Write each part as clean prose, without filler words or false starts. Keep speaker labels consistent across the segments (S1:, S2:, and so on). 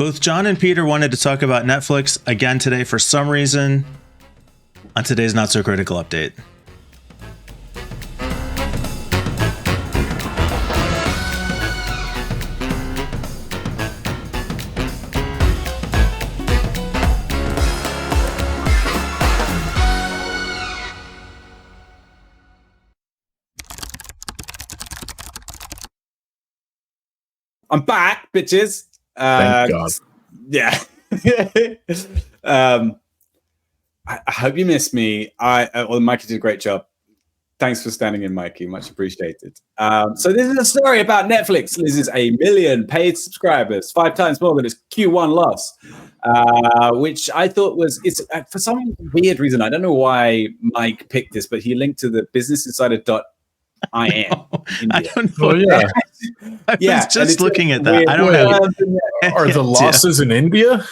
S1: Both John and Peter wanted to talk about Netflix again today for some reason on today's Not So Critical update.
S2: I'm back, bitches.
S3: Thank God.
S2: Yeah. I hope you missed me. Mikey did a great job. Thanks for standing in, Mikey. Much appreciated. So this is a story about Netflix. This is 1 million paid subscribers, 5 times more than its Q1 loss, which I thought it's for some weird reason. I don't know why Mike picked this, but he linked to the businessinsider.im.
S1: I don't know.
S3: Oh, yeah.
S1: I was just looking at that.
S2: Weird,
S1: I don't know.
S3: Are the losses in India?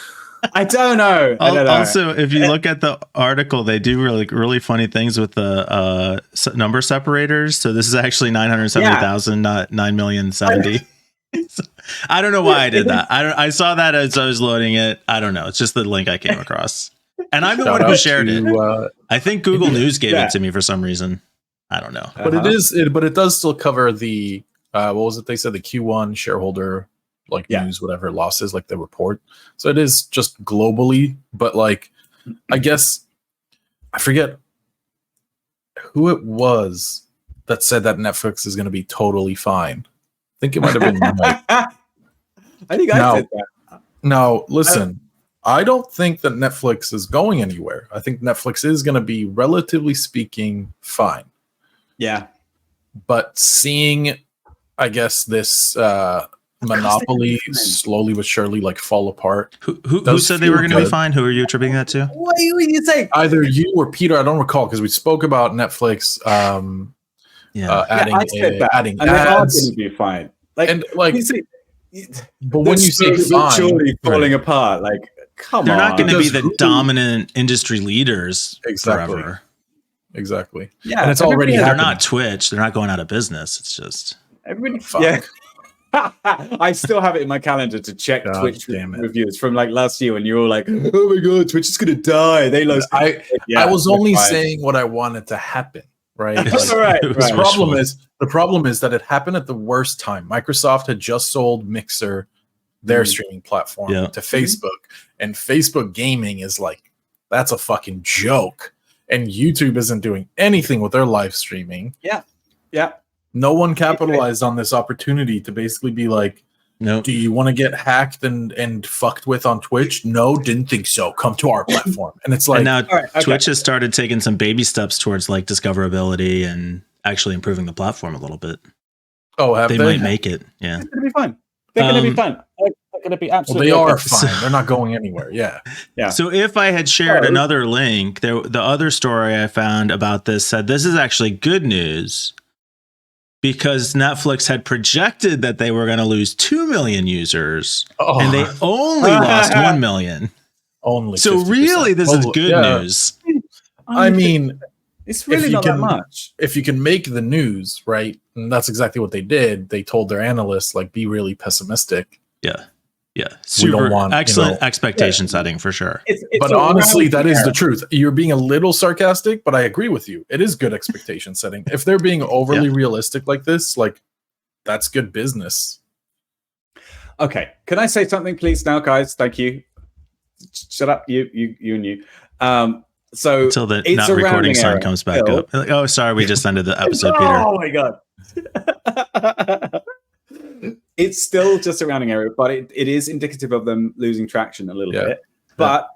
S2: I don't know.
S1: Also, if you look at the article, they do really funny things with the number separators. So this is actually 970,000, not 9,070,000. So, I don't know why I did that. I saw that as I was loading it. I don't know. It's just the link I came across, and I'm the one who shared it. I think Google News gave it to me for some reason. I don't know.
S3: But it does still cover the what was it they said, the Q1 shareholder news, whatever losses, like the report. So it is just globally, but I guess I forget who it was that said that Netflix is going to be totally fine. I think it might have been Mike.
S2: I think I said that.
S3: Now, listen, I don't think that Netflix is going anywhere. I think Netflix is going to be, relatively speaking, fine.
S2: Yeah.
S3: But seeing, I guess, this monopoly slowly but surely fall apart.
S1: Who said they were going to be fine? Who are you attributing that to?
S2: What are you saying?
S3: Either you or Peter. I don't recall, because we spoke about Netflix adding
S2: and
S3: ads.
S2: Going to be fine.
S3: But when you say fine,
S2: surely falling apart, come on.
S1: They're not going to be the dominant industry leaders forever.
S3: Exactly.
S2: Yeah,
S3: and it's already happening.
S1: They're not Twitch. They're not going out of business. It's just
S2: everybody. Yeah. I still have it in my calendar to check Twitch reviews from last year when you were all like, "Oh my god, Twitch is going to die." They lost.
S3: I was only saying what I wanted to happen. Right.
S2: Right.
S3: The problem is that it happened at the worst time. Microsoft had just sold Mixer, their streaming platform, to Facebook, and Facebook gaming is that's a fucking joke. And YouTube isn't doing anything with their live streaming.
S2: Yeah.
S3: No one capitalized on this opportunity to basically be no. Do you want to get hacked and fucked with on Twitch? No, didn't think so. Come to our platform. And it's
S1: and now Twitch has started taking some baby steps towards discoverability and actually improving the platform a little bit.
S3: Oh, have they?
S1: Might make it. Yeah.
S2: It's going to be fine. They're going to be fine. They're going to be absolutely
S3: they are fine. They're not going anywhere. Yeah.
S1: So if I had shared another link, the other story I found about this said this is actually good news because Netflix had projected that they were going to lose 2 million users and they only lost 1 million.
S3: Only.
S1: So 50%. Really, this is good news.
S3: I mean,
S2: it's really not that much.
S3: If you can make the news, right? And that's exactly what they did. They told their analysts, be really pessimistic.
S1: Yeah.
S3: We don't want
S1: excellent expectation setting for sure.
S3: But honestly, that is the truth. You're being a little sarcastic, but I agree with you. It is good expectation setting. If they're being overly realistic like this, that's good business.
S2: Okay. Can I say something, please, now, guys? Thank you. Shut up, you and you. So
S1: until the not recording sign comes back up. Oh, sorry, we just ended the episode, Peter.
S2: Oh my god. It's still just a rounding error, but it is indicative of them losing traction a little bit. But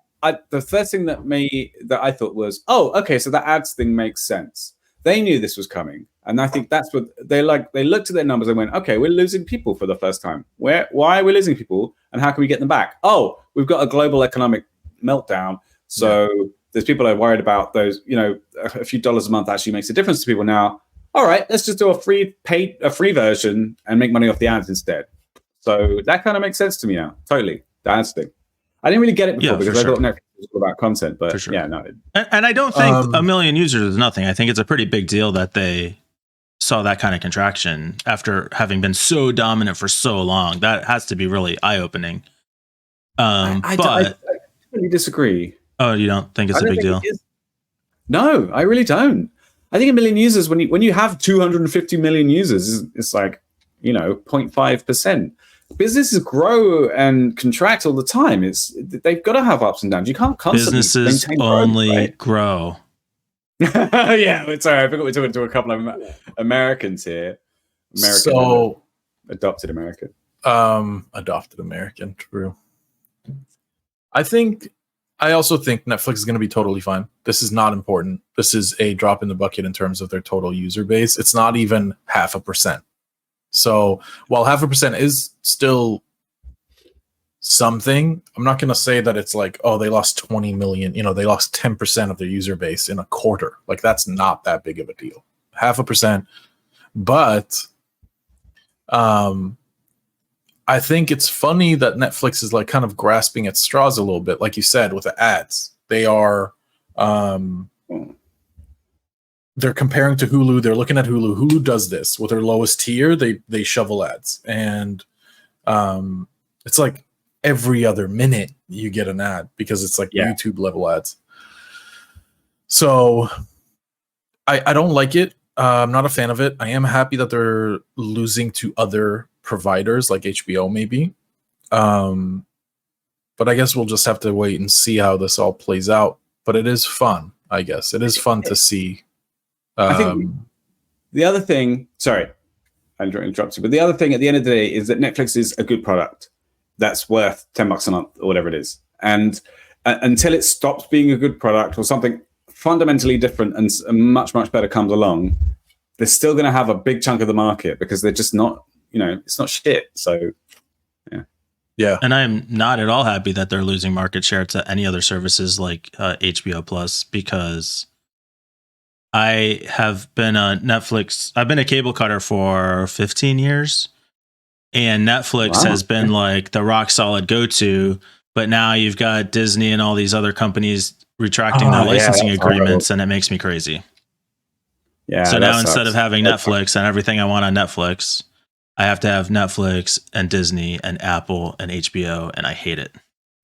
S2: the first thing that I thought was, okay, so that ads thing makes sense. They knew this was coming, and I think that's what they looked at their numbers and went, okay, we're losing people for the first time. Why are we losing people, and how can we get them back? Oh, we've got a global economic meltdown, so there's people are worried about those. A few dollars a month actually makes a difference to people now. All right, let's just do a free version and make money off the ads instead. So that kind of makes sense to me now. Totally. The ads thing. I didn't really get it before because I thought Netflix was all about content, but no.
S1: And I don't think 1 million users is nothing. I think it's a pretty big deal that they saw that kind of contraction after having been so dominant for so long. That has to be really eye-opening. But
S2: I really disagree.
S1: oh, you don't think it's a big deal?
S2: No, I really don't. I think a million users, when you have 250 million users, it's like, 0.5%. Businesses grow and contract all the time. They've got to have ups and downs. You can't constantly
S1: businesses
S2: maintain
S1: only
S2: growth, right?
S1: grow.
S2: Yeah, it's all right. I forgot we're talking to a couple of Americans here. Adopted American.
S3: Adopted American, true. I also think Netflix is going to be totally fine. This is not important. This is a drop in the bucket in terms of their total user base. It's not even 0.5%. So while 0.5% is still something, I'm not going to say that it's like, oh, they lost 20 million. They lost 10% of their user base in a quarter. Like, that's not that big of a deal. 0.5%. But I think it's funny that Netflix is like kind of grasping at straws a little bit. Like you said, with the ads, they are, they're comparing to Hulu. They're looking at Hulu. Hulu does this with their lowest tier. They shovel ads, and it's like every other minute you get an ad because it's like YouTube level ads. So I don't like it. I'm not a fan of it. I am happy that they're losing to other providers like HBO maybe. But I guess we'll just have to wait and see how this all plays out. But it is fun, I guess. It is fun to see.
S2: I think the other thing, sorry, I interrupted you, but the other thing at the end of the day is that Netflix is a good product that's worth $10 a month or whatever it is. And until it stops being a good product or something fundamentally different and much, much better comes along, they're still going to have a big chunk of the market because they're just not, it's not shit. So,
S3: yeah.
S1: And I'm not at all happy that they're losing market share to any other services like HBO Plus, because I have been a I've been a cable cutter for 15 years, and Netflix has been like the rock solid go-to, but now you've got Disney and all these other companies retracting their licensing agreements, and it makes me crazy.
S2: Yeah.
S1: So now instead of having Netflix and everything I want on Netflix, I have to have Netflix and Disney and Apple and HBO, and I hate it.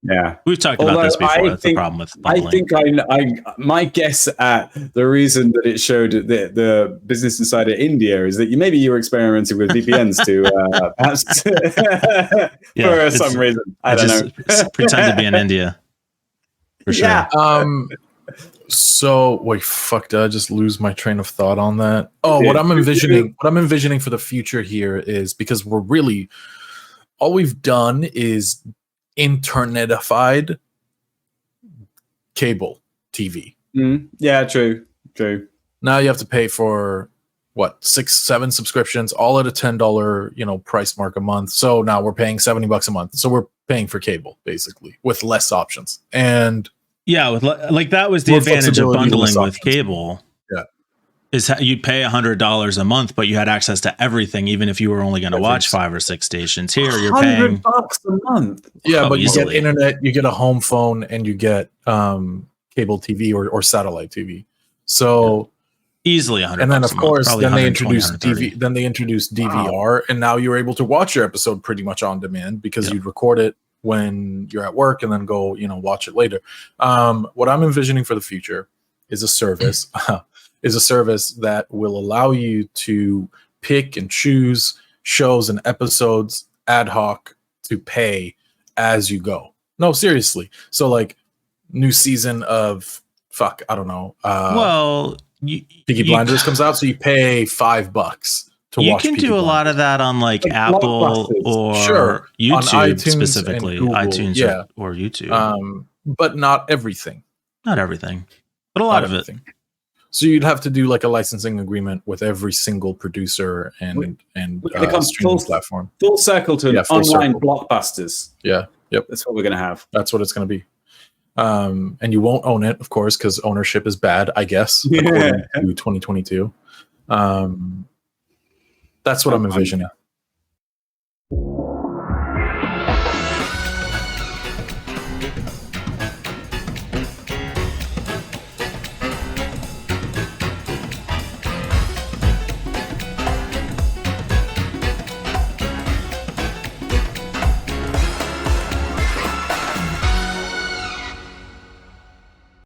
S2: Yeah,
S1: we've talked about this before. That's the problem with bundling.
S2: I think my guess at the reason that it showed the Business Insider India is that maybe you were experimenting with VPNs to perhaps for some reason. I don't know.
S1: Pretend to be in India. For sure.
S2: Yeah.
S3: So wait, fuck! Did I just lose my train of thought on that? Oh, what I'm envisioning for the future here is, because all we've done is internetified cable TV.
S2: Yeah, true.
S3: Now you have to pay for what, 6-7 subscriptions, all at a $10 price mark a month. So now we're paying $70 a month. So we're paying for cable basically with less options. And
S1: yeah, with like that was the advantage of bundling with cable.
S3: Yeah,
S1: is you'd pay $100 a month, but you had access to everything, even if you were only going to watch 5 or 6 stations. Here, you're paying
S2: $100 a month.
S3: Yeah, but easily. You get internet, you get a home phone, and you get cable TV or satellite TV. So
S1: easily $100.
S3: And then of course, then they introduced DVR, and now you're able to watch your episode pretty much on demand because you'd record it when you're at work and then go, watch it later. What I'm envisioning for the future is a service. Is a service that will allow you to pick and choose shows and episodes ad hoc to pay as you go. No, seriously. So like new season of I don't know. Peaky Blinders comes out, so you pay $5 to watch. You
S1: can do a lot of that on like Apple or YouTube specifically, iTunes or YouTube.
S3: But not everything.
S1: Not everything, but a lot of it.
S3: So you'd have to do like a licensing agreement with every single producer and streaming platform.
S2: Full circle to online blockbusters.
S3: Yeah. Yep.
S2: That's what we're going to have.
S3: That's what it's going to be. And you won't own it, of course, because ownership is bad, I guess, according to 2022. That's what I'm envisioning.